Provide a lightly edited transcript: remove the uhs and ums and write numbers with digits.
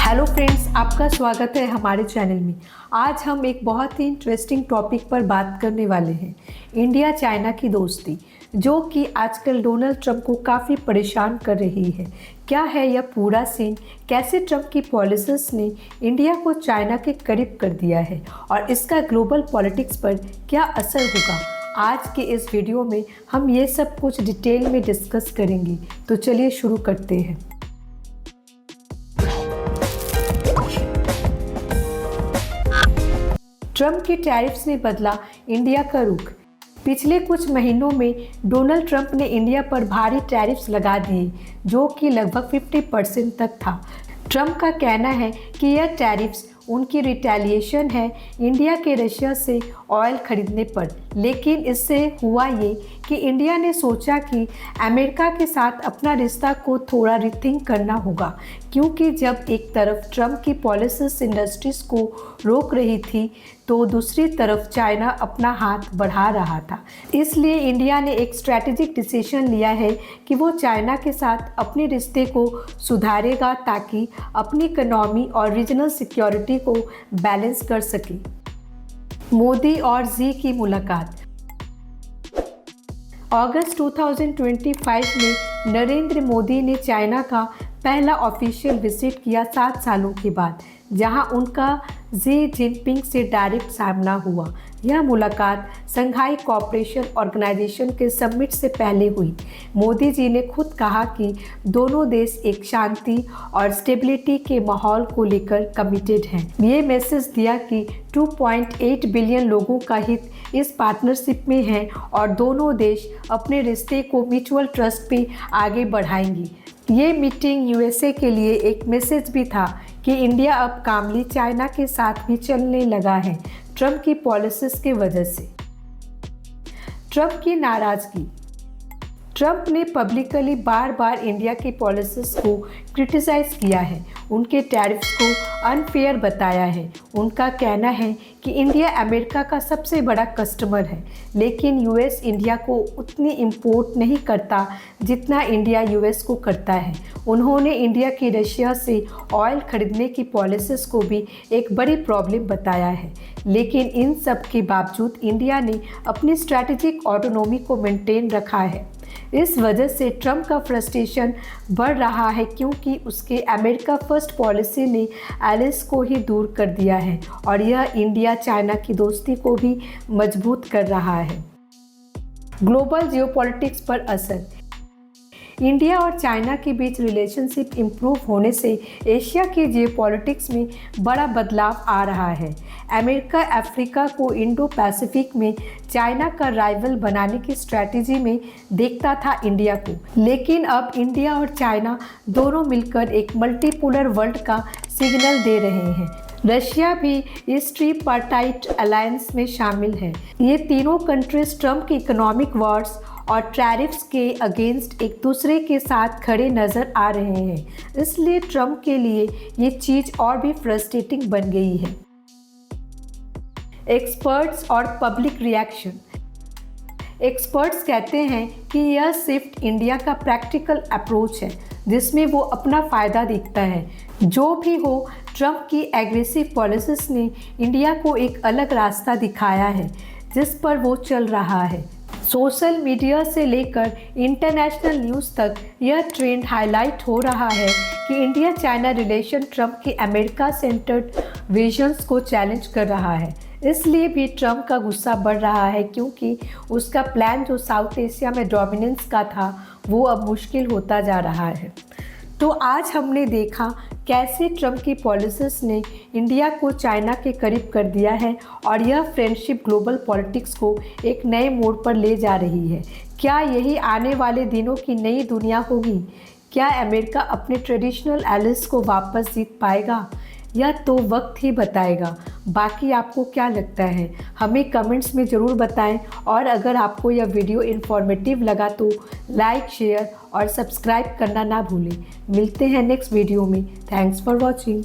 Hello friends, आपका स्वागत है हमारे चैनल में। आज हम एक बहुत ही इंटरेस्टिंग टॉपिक पर बात करने वाले हैं, इंडिया चाइना की दोस्ती, जो कि आजकल डोनाल्ड ट्रंप को काफ़ी परेशान कर रही है। क्या है यह पूरा सीन, कैसे ट्रंप की पॉलिसीज ने इंडिया को चाइना के करीब कर दिया है और इसका ग्लोबल पॉलिटिक्स पर क्या असर होगा, आज के इस वीडियो में हम ये सब कुछ डिटेल में डिस्कस करेंगे। तो चलिए शुरू करते हैं। ट्रंप के टैरिफ्स ने बदला इंडिया का रुख। पिछले कुछ महीनों में डोनाल्ड ट्रंप ने इंडिया पर भारी टैरिफ्स लगा दिए, जो कि लगभग 50% तक था। ट्रंप का कहना है कि यह टैरिफ्स उनकी रिटेलिएशन है इंडिया के रशिया से ऑयल खरीदने पर। लेकिन इससे हुआ ये कि इंडिया ने सोचा कि अमेरिका के साथ अपना रिश्ता को थोड़ा रिथिंक करना होगा, क्योंकि जब एक तरफ ट्रंप की पॉलिसीज इंडस्ट्रीज को रोक रही थी तो दूसरी तरफ चाइना अपना हाथ बढ़ा रहा था। इसलिए इंडिया ने एक स्ट्रैटेजिक डिसीजन लिया है कि वो चाइना के साथ अपने रिश्ते को सुधारेगा, ताकि अपनी इकोनॉमी और रीजनल सिक्योरिटी को बैलेंस कर सके। मोदी और जी की मुलाकात। अगस्त 2025 में नरेंद्र मोदी ने चाइना का पहला ऑफिशियल विजिट किया 7 सालों के बाद, जहां उनका जी जिनपिंग से डायरेक्ट सामना हुआ। यह मुलाकात शंघाई कोऑपरेशन ऑर्गेनाइजेशन के समिट से पहले हुई। मोदी जी ने खुद कहा कि दोनों देश एक शांति और स्टेबिलिटी के माहौल को लेकर कमिटेड हैं। ये मैसेज दिया कि 2.8 बिलियन लोगों का हित इस पार्टनरशिप में है और दोनों देश अपने रिश्ते को म्यूचुअल ट्रस्ट पे आगे बढ़ाएंगी। ये मीटिंग यूएसए के लिए एक मैसेज भी था कि इंडिया अब कामली चाइना के साथ भी चलने लगा है, ट्रंप की पॉलिसीज की वजह से। ट्रंप की नाराजगी। ट्रंप ने पब्लिकली बार बार इंडिया की पॉलिसीज को क्रिटिसाइज किया है, उनके टैरिफ्स को अनफेयर बताया है। उनका कहना है कि इंडिया अमेरिका का सबसे बड़ा कस्टमर है, लेकिन यूएस इंडिया को उतनी इंपोर्ट नहीं करता जितना इंडिया यूएस को करता है। उन्होंने इंडिया की रशिया से ऑयल खरीदने की पॉलिसीज को भी एक बड़ी प्रॉब्लम बताया है। लेकिन इन सब के बावजूद इंडिया ने अपनी स्ट्रैटेजिक ऑटोनॉमी को मेंटेन रखा है। इस वजह से ट्रंप का फ्रस्ट्रेशन बढ़ रहा है, क्योंकि उसके अमेरिका फर्स्ट पॉलिसी ने एलिस को ही दूर कर दिया है और यह इंडिया चाइना की दोस्ती को भी मजबूत कर रहा है। ग्लोबल जियोपॉलिटिक्स पर असर। इंडिया और चाइना के बीच रिलेशनशिप इम्प्रूव होने से एशिया के जियोपॉलिटिक्स में बड़ा बदलाव आ रहा है। अमेरिका अफ्रीका को इंडो पैसिफिक में चाइना का राइवल बनाने की स्ट्रैटेजी में देखता था इंडिया को, लेकिन अब इंडिया और चाइना दोनों मिलकर एक मल्टीपोलर वर्ल्ड का सिग्नल दे रहे हैं। रशिया भी इस ट्रिपार्टाइट अलायंस में शामिल है। ये तीनों कंट्रीज ट्रंप की इकोनॉमिक वॉर्स और टैरिफ्स के अगेंस्ट एक दूसरे के साथ खड़े नज़र आ रहे हैं। इसलिए ट्रंप के लिए ये चीज़ और भी फ्रस्ट्रेटिंग बन गई है। एक्सपर्ट्स और पब्लिक रिएक्शन। एक्सपर्ट्स कहते हैं कि यह सिर्फ इंडिया का प्रैक्टिकल अप्रोच है, जिसमें वो अपना फ़ायदा देखता है। जो भी हो, ट्रंप की एग्रेसिव पॉलिसीज ने इंडिया को एक अलग रास्ता दिखाया है, जिस पर वो चल रहा है। सोशल मीडिया से लेकर इंटरनेशनल न्यूज़ तक यह ट्रेंड हाईलाइट हो रहा है कि इंडिया चाइना रिलेशन ट्रंप की अमेरिका सेंटर्ड विजन्स को चैलेंज कर रहा है। इसलिए भी ट्रंप का गुस्सा बढ़ रहा है, क्योंकि उसका प्लान जो साउथ एशिया में डोमिनेंस का था, वो अब मुश्किल होता जा रहा है। तो आज हमने देखा कैसे ट्रंप की पॉलिसीज ने इंडिया को चाइना के करीब कर दिया है और यह फ्रेंडशिप ग्लोबल पॉलिटिक्स को एक नए मोड़ पर ले जा रही है। क्या यही आने वाले दिनों की नई दुनिया होगी? क्या अमेरिका अपने ट्रेडिशनल एलिस को वापस जीत पाएगा? यह तो वक्त ही बताएगा। बाकी आपको क्या लगता है, हमें कमेंट्स में ज़रूर बताएं। और अगर आपको यह वीडियो इन्फॉर्मेटिव लगा तो लाइक, शेयर और सब्सक्राइब करना ना भूलें। मिलते हैं नेक्स्ट वीडियो में। Thanks for watching.